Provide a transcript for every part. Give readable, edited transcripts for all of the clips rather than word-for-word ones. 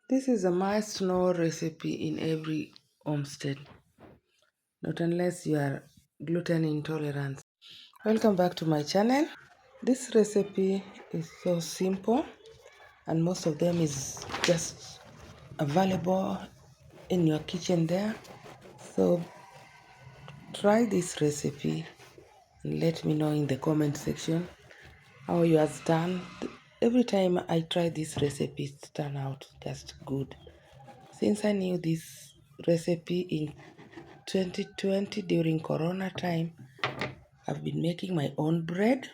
This is a must-know recipe in every homestead, not unless you are gluten intolerant. Welcome back to my channel. This recipe is so simple and most of them is just available in your kitchen there. So try this recipe and let me know in the comment section how you have done. Every time I try this recipe, it turns out just good. Since I knew this recipe in 2020 during Corona time, I've been making my own bread.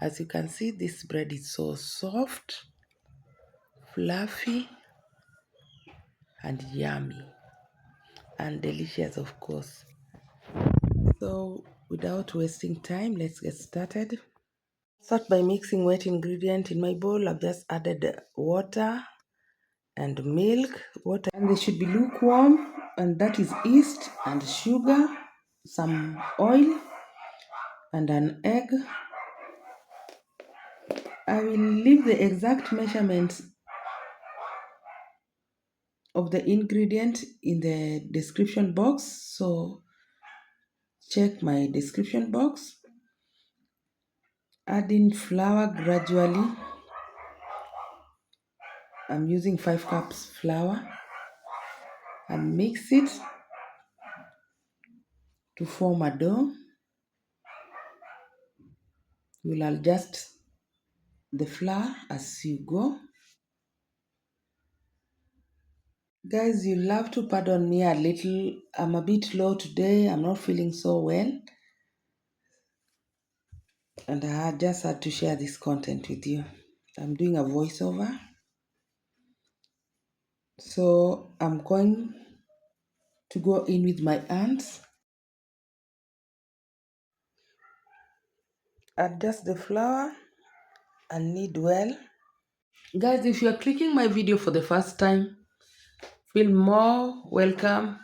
As you can see, this bread is so soft, fluffy, and yummy, and delicious, of course. So without wasting time, let's get started. Start by mixing wet ingredient in my bowl. I've just added water and milk. Water, and they should be lukewarm, and that is yeast and sugar, some oil, and an egg. I will leave the exact measurements of the ingredient in the description box, so check my description box. Add in flour gradually. I'm using 5 cups flour and mix it to form a dough. You will adjust the flour as you go. Guys, you'll have to pardon me a little. I'm a bit low today. I'm not feeling so well. And I just had to share this content with you. I'm doing a voiceover. So I'm going to go in with my hands. Adjust the flour and knead well. Guys, if you are clicking my video for the first time, feel more welcome.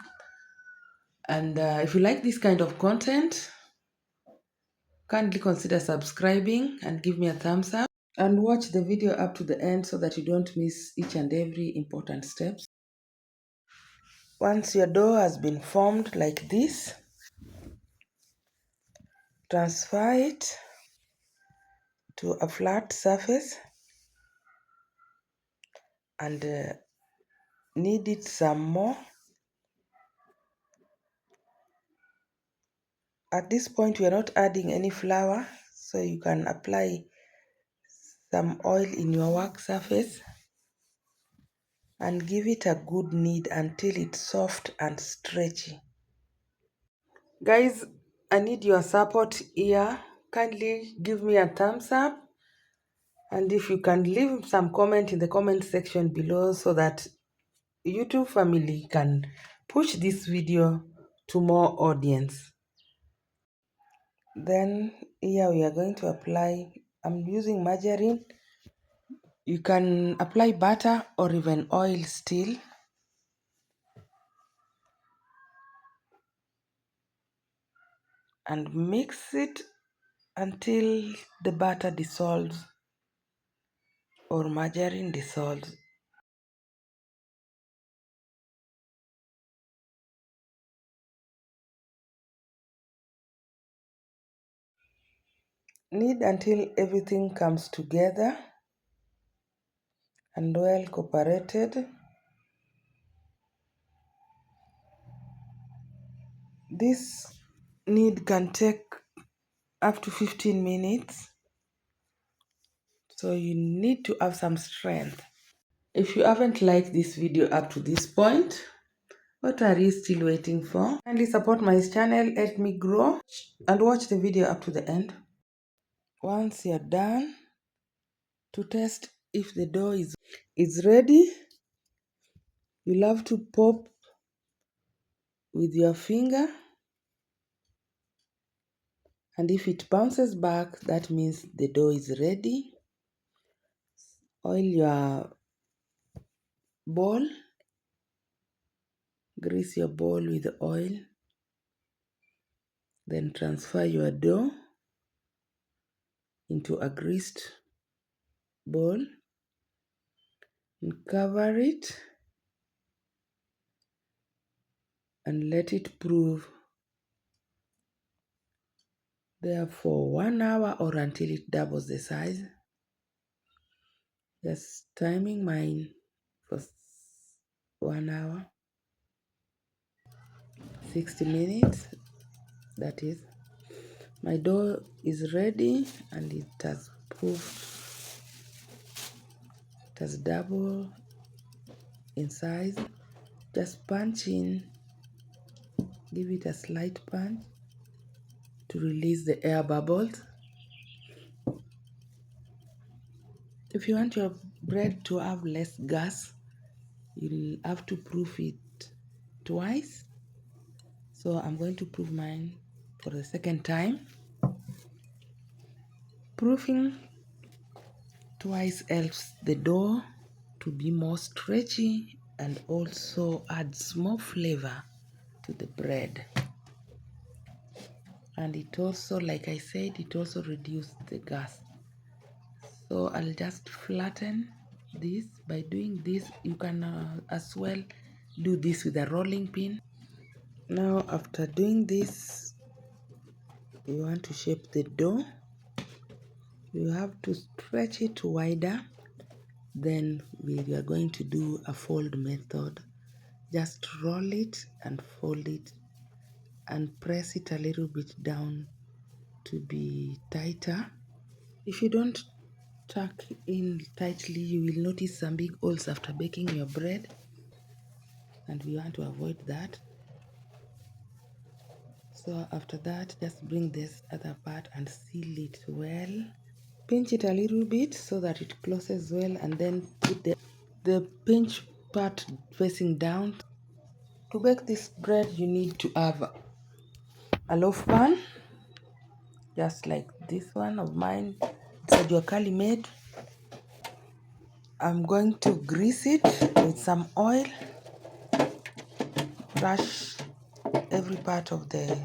And if you like this kind of content, kindly consider subscribing and give me a thumbs up. And watch the video up to the end so that you don't miss each and every important steps. Once your dough has been formed like this, transfer it to a flat surface and knead it some more. At this point, we are not adding any flour, so you can apply some oil in your work surface and give it a good knead until it's soft and stretchy. Guys, I need your support here. Kindly give me a thumbs up, and if you can leave some comment in the comment section below so that YouTube family can push this video to more audience. Then here we are going to apply, I'm using margarine. You can apply butter or even oil still. And mix it until the butter dissolves or margarine dissolves. Knead until everything comes together and well cooperated. This knead can take up to 15 minutes, so you need to have some strength. If you haven't liked this video up to this point, what are you still waiting for? Kindly support my channel, help me grow, and watch the video up to the end. Once you're done, to test if the dough is ready, you'll have to pop with your finger, and if it bounces back, that means the dough is ready. Oil your bowl, grease your bowl with oil, then transfer your dough into a greased bowl. and cover it and let it prove there for 1 hour or until it doubles the size. Just timing mine for 1 hour, 60 minutes. That is, my dough is ready and it has proved, it has doubled in size. Just punch in, give it a slight punch to release the air bubbles. If you want your bread to have less gas, you'll have to proof it twice. So I'm going to proof mine for the second time. Proofing twice helps the dough to be more stretchy and also adds more flavor to the bread. And it also, like I said, it also reduces the gas. So I'll just flatten this. By doing this, you can as well do this with a rolling pin. Now after doing this, you want to shape the dough. You have to stretch it wider. Then we are going to do a fold method. Just roll it and fold it and press it a little bit down to be tighter. If you don't tuck in tightly, you will notice some big holes after baking your bread, and we want to avoid that. So after that, just bring this other part and seal it well. Pinch it a little bit so that it closes well, and then put the pinch part facing down. To bake this bread, you need to have a loaf pan, just like this one of mine. It's a locally made. I'm going to grease it with some oil. Brush every part of the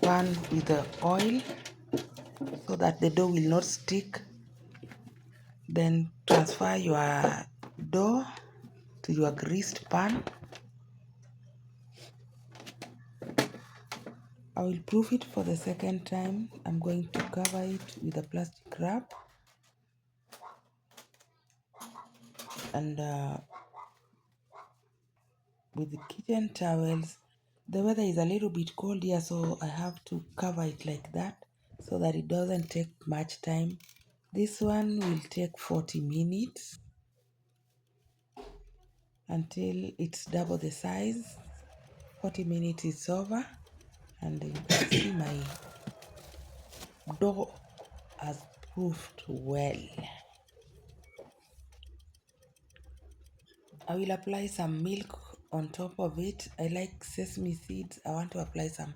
pan with the oil so that the dough will not stick. Then transfer your dough to your greased pan. I will proof it for the second time. I'm going to cover it with a plastic wrap and with the kitchen towels. The weather is a little bit cold here, so I have to cover it like that so that it doesn't take much time. This one will take 40 minutes until it's double the size. 40 minutes is over, and you can see my dough has proofed well. I will apply some milk on top of it. I like sesame seeds. I want to apply some.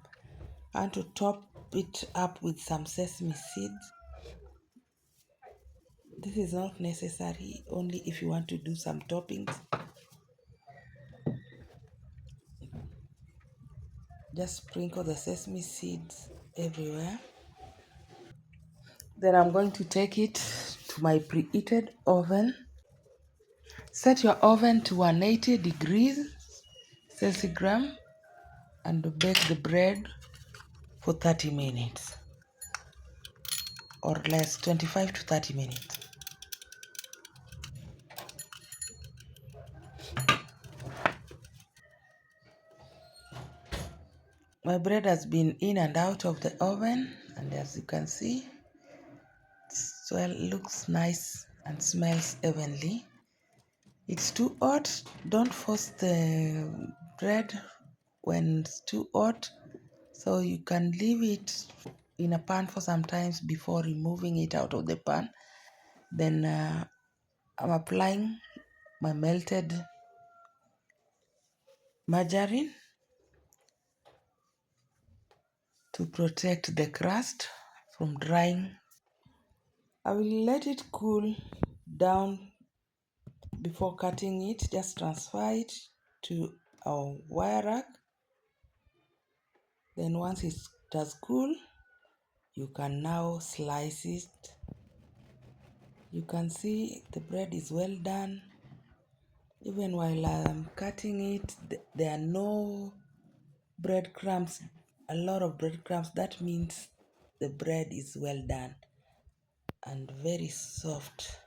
I want to top it up with some sesame seeds. This is not necessary, only if you want to do some toppings. Just sprinkle the sesame seeds everywhere. Then I'm going to take it to my preheated oven. Set your oven to 180 degrees centigrade and bake the bread for 30 minutes or less, 25 to 30 minutes. My bread has been in and out of the oven, and as you can see, it looks nice and smells heavenly. It's too hot. Don't force the bread when it's too hot. So you can leave it in a pan for some times before removing it out of the pan. Then I'm applying my melted margarine to protect the crust from drying. I will let it cool down before cutting it. Just transfer it to our wire rack. Then once it has cooled, you can now slice it You can see the bread is well done. Even while I'm cutting it, there are no breadcrumbs, a lot of breadcrumbs. That means the bread is well done and very soft.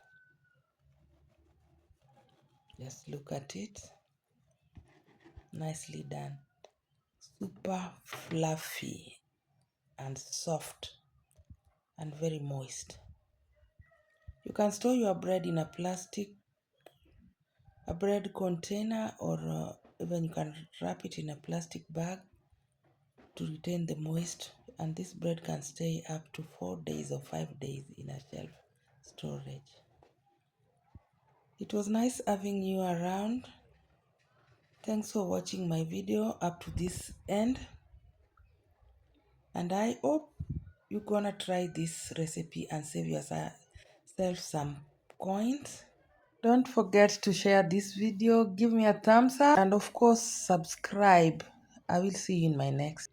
Just look at it. Nicely done. Super fluffy and soft and very moist. You can store your bread in a bread container, or even you can wrap it in a plastic bag to retain the moist, and this bread can stay up to 4 days or 5 days in a shelf storage. It was nice having you around. Thanks for watching my video up to this end, and I hope you're gonna try this recipe and save yourself some coins. Don't forget to share this video, give me a thumbs up, and of course subscribe. I will see you in my next.